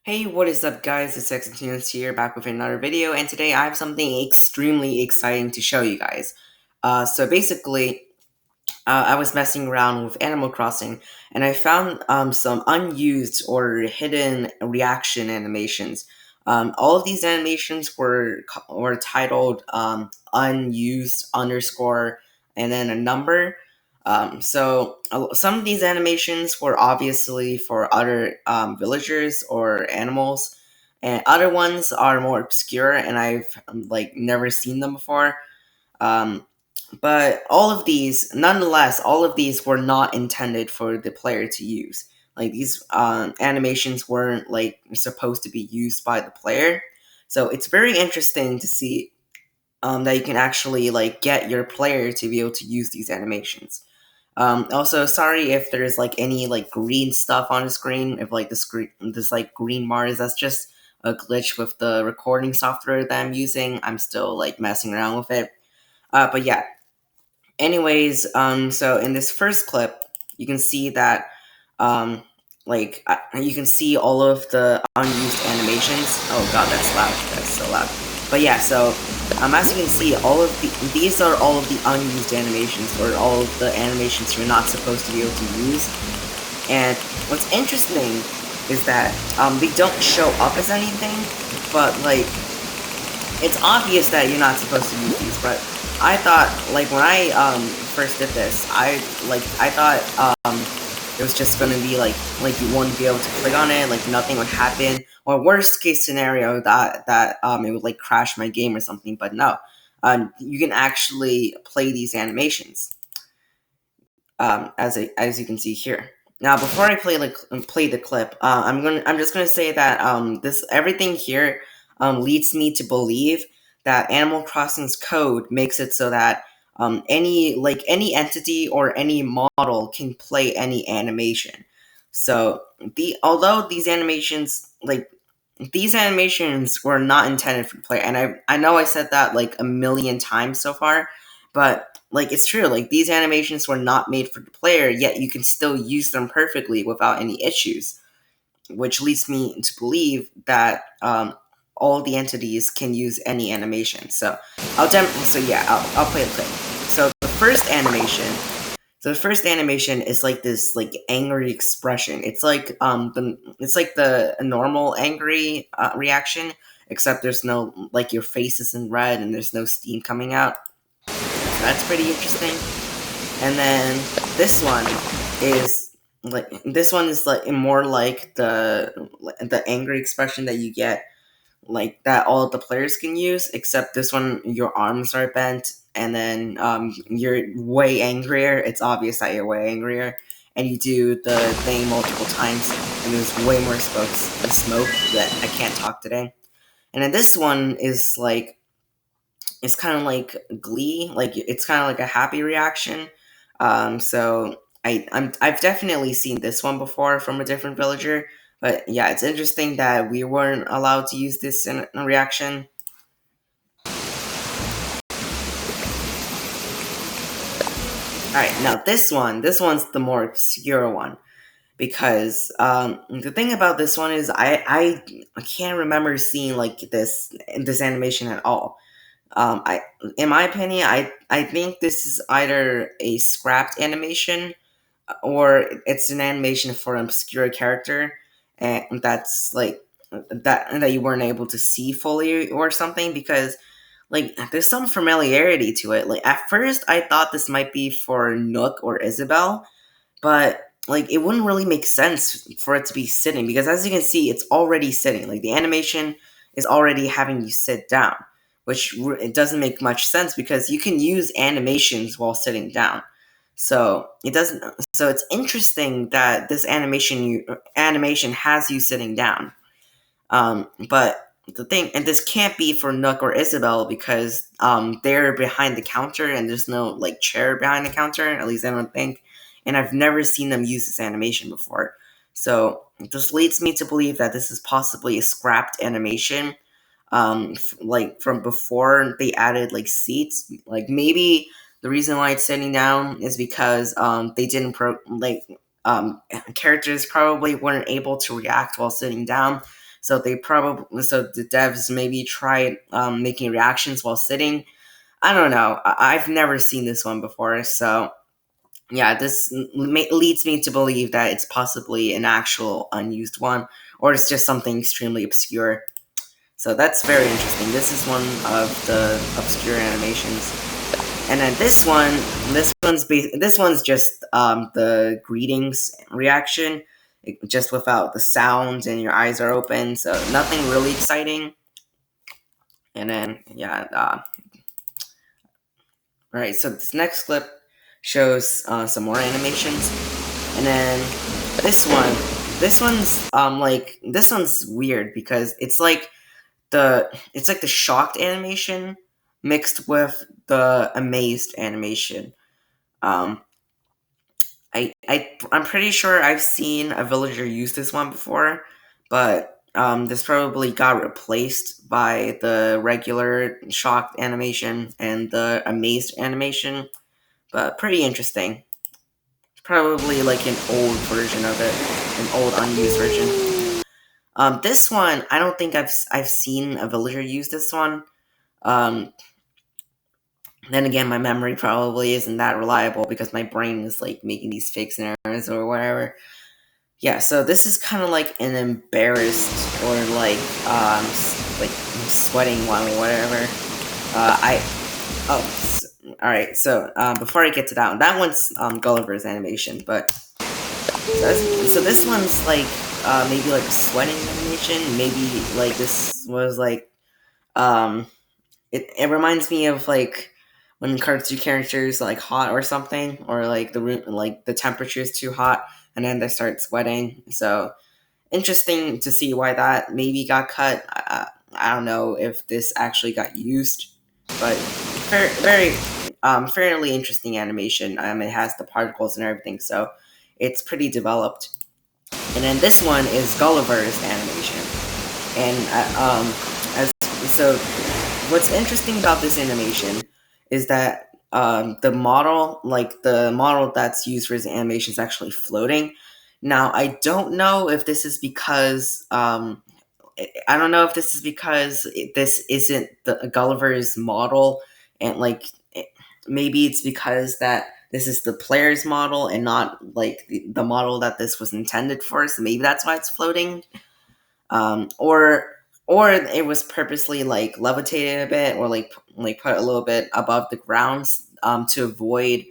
Hey, what is up, guys? It's X here, back with another video, and today I have something extremely exciting to show you guys. I was messing around with Animal Crossing, and I found some unused or hidden reaction animations. All of these animations were titled unused underscore and then a number. Some of these animations were obviously for other villagers or animals, and other ones are more obscure, and I've never seen them before. Um, but nonetheless, all of these were not intended for the player to use. Like these animations weren't supposed to be used by the player. So it's very interesting to see that you can actually get your player to be able to use these animations. Also, sorry if there's any green stuff on the screen. If the screen this green bars, that's just a glitch with the recording software that I'm using. I'm still messing around with it. But yeah, so in this first clip, you can see that, you can see all of the unused animations. Oh god, that's loud. That's so loud. But yeah, so as you can see, these are all of the unused animations, or all of the animations you're not supposed to be able to use. And what's interesting is that they don't show up as anything, but it's obvious that you're not supposed to use these. But I thought, when I first did this, I thought it was just gonna be you wouldn't be able to click on it, nothing would happen, or worst case scenario that it would crash my game or something. But no, you can actually play these animations, as you can see here. Now, before I play the clip, I'm just gonna say that this everything here leads me to believe that Animal Crossing's code makes it so that any entity or any model can play any animation. So although these animations were not intended for the player, and I know I said that a million times so far, but it's true. These animations were not made for the player, yet you can still use them perfectly without any issues, which leads me to believe that all the entities can use any animation. So I'll play a clip. So the first animation is this angry expression. It's the normal angry reaction, except there's no your face isn't red and there's no steam coming out. So that's pretty interesting. And then this one is more like the angry expression that you get that all of the players can use, except this one your arms are bent, and then you're way angrier. It's obvious that you're way angrier, and you do the thing multiple times, and there's way more smoke that I can't talk today. And then this one is it's kind of like glee, it's kind of like a happy reaction. I've definitely seen this one before from a different villager, but yeah, it's interesting that we weren't allowed to use this in a reaction. Alright, now this one's the more obscure one, because the thing about this one is I can't remember seeing this animation at all. In my opinion, I think this is either a scrapped animation or it's an animation for an obscure character, and that's that you weren't able to see fully or something, because there's some familiarity to it. At first I thought this might be for Nook or Isabel, but it wouldn't really make sense for it to be sitting, because as you can see, it's already sitting. The animation is already having you sit down, which it doesn't make much sense because you can use animations while sitting down. So it doesn't. So it's interesting that this animation has you sitting down. But the thing, and this can't be for Nook or Isabel, because they're behind the counter and there's no chair behind the counter. At least I don't think. And I've never seen them use this animation before. So this leads me to believe that this is possibly a scrapped animation, from before they added seats. Maybe the reason why it's sitting down is because they didn't characters probably weren't able to react while sitting down, So the devs maybe tried making reactions while sitting. I don't know. I've never seen this one before, so yeah, this leads me to believe that it's possibly an actual unused one, or it's just something extremely obscure. So that's very interesting. This is one of the obscure animations. And then this one's just the greetings reaction, just without the sound, and your eyes are open, so nothing really exciting. And then yeah, all right. So this next clip shows some more animations, and then this one, this one's weird because it's like the shocked animation mixed with the amazed animation. Um, I'm pretty sure I've seen a villager use this one before, but this probably got replaced by the regular shocked animation and the amazed animation. But pretty interesting. Probably like an old version of it, an old unused version. This one I don't think I've seen a villager use this one. Um, then again, my memory probably isn't that reliable because my brain is like making these fake scenarios or whatever. Yeah, so this is kind of like an embarrassed or like sweating one or whatever. I oh all right. So before I get to that one, that one's Gulliver's animation, but so this one's like maybe like a sweating animation. Maybe like this was like um it reminds me of like when cartoon characters like hot or something, or like the room like the temperature is too hot and then they start sweating. So interesting to see why that maybe got cut. I don't know if this actually got used, but very fairly interesting animation. It has the particles and everything, so it's pretty developed. And then this one is Gulliver's animation, and as so what's interesting about this animation is that the model that's used for his animation is actually floating. Now, I don't know if this is because I don't know if this is because this isn't the Gulliver's model, and like maybe it's because that this is the player's model and not like the model that this was intended for. So maybe that's why it's floating, or it was purposely like levitated a bit, or like put a little bit above the ground to avoid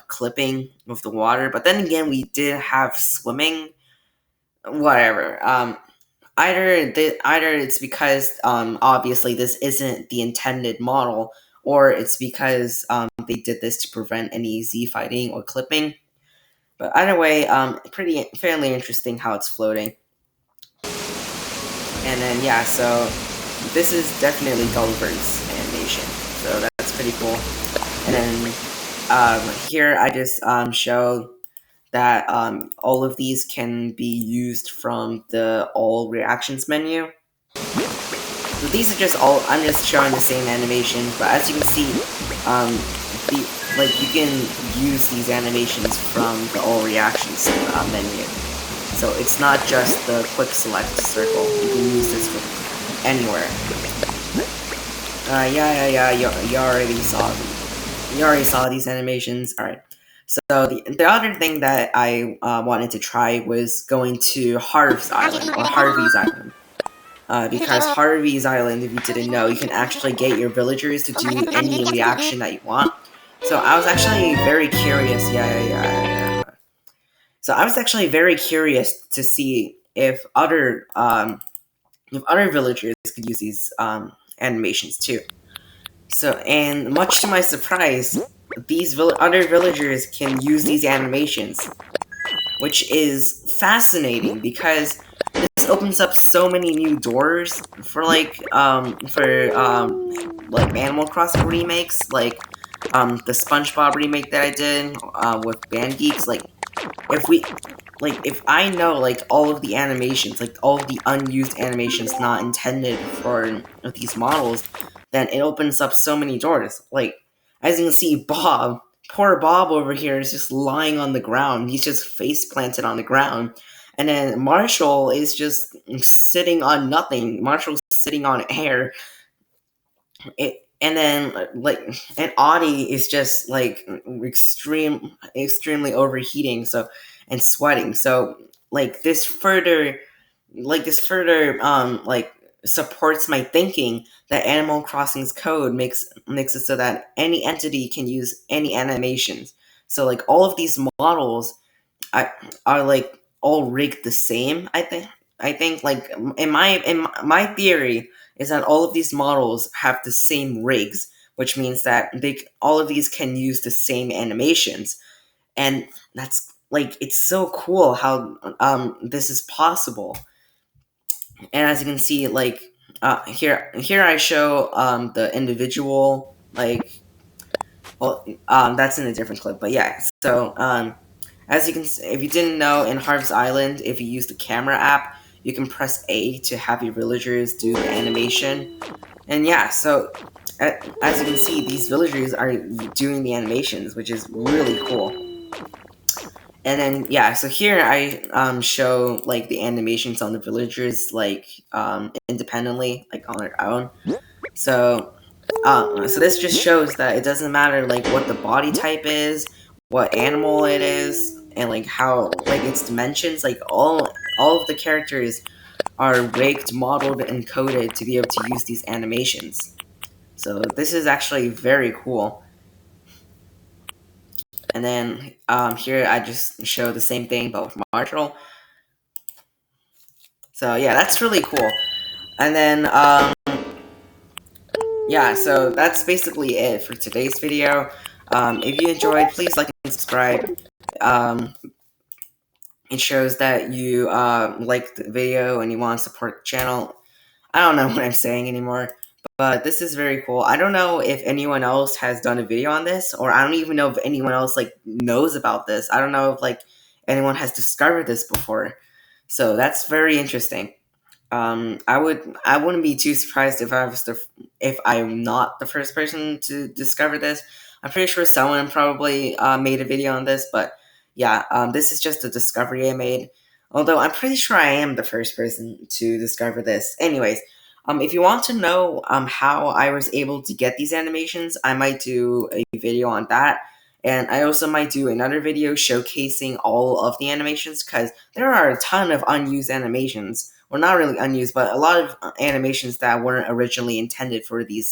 clipping with the water. But then again, we did have swimming. Whatever. Either it's because obviously this isn't the intended model, or it's because they did this to prevent any Z fighting or clipping. But either way, pretty fairly interesting how it's floating. And then yeah, so this is definitely Gulliver's animation, so that's pretty cool. And then here I just show that all of these can be used from the all reactions menu. So these are just all, I'm just showing the same animation, but as you can see, the like you can use these animations from the all reactions menu. So it's not just the quick select circle. You can use this from anywhere. Yeah. You already saw these animations. All right. So the other thing that I wanted to try was going to Harv's Island or Harvey's Island. Because Harvey's Island, if you didn't know, you can actually get your villagers to do any reaction that you want. So I was actually very curious. Yeah. So I was actually very curious to see if other villagers could use these animations too. So, and much to my surprise, these other villagers can use these animations, which is fascinating because this opens up so many new doors for like Animal Crossing remakes, like the SpongeBob remake that I did with Band Geeks. If I know like all of the animations, like all of the unused animations not intended for these models, then it opens up so many doors. Like, as you can see, poor Bob over here is just lying on the ground. He's just face planted on the ground, and then Marshall is just sitting on nothing. Marshall's sitting on air. And then and Audie is just like extremely overheating, so and sweating. So like this further supports my thinking that Animal Crossing's code makes it so that any entity can use any animations. So like all of these models are, are like all rigged the same. I think like in my theory is that all of these models have the same rigs, which means that they all of these can use the same animations, and that's like it's so cool how this is possible. And as you can see, like here I show the individual well, that's in a different clip, but yeah. So, as you can, if you didn't know, in Harv's Island, if you use the camera app, you can press A to have your villagers do the animation, and yeah. So, as you can see, these villagers are doing the animations, which is really cool. And then yeah, so here I show like the animations on the villagers independently, like on their own. So so this just shows that it doesn't matter like what the body type is, what animal it is, and like how like its dimensions. Like all of the characters are rigged, modeled, and coded to be able to use these animations. So this is actually very cool. And then here I just show the same thing but with Marshall. So yeah, that's really cool. And then yeah, so that's basically it for today's video. If you enjoyed, please like and subscribe. Um, it shows that you like the video and you want to support the channel. I don't know what I'm saying anymore, but this is very cool. I don't know if anyone else has done a video on this, or I don't even know if anyone else like knows about this. I don't know if like anyone has discovered this before. So that's very interesting. I wouldn't be too surprised if I'm not the first person to discover this. I'm pretty sure someone probably made a video on this, but yeah, this is just a discovery I made. Although I'm pretty sure I am the first person to discover this. Anyways, if you want to know how I was able to get these animations, I might do a video on that. And I also might do another video showcasing all of the animations because there are a ton of unused animations. Well, not really unused, but a lot of animations that weren't originally intended for these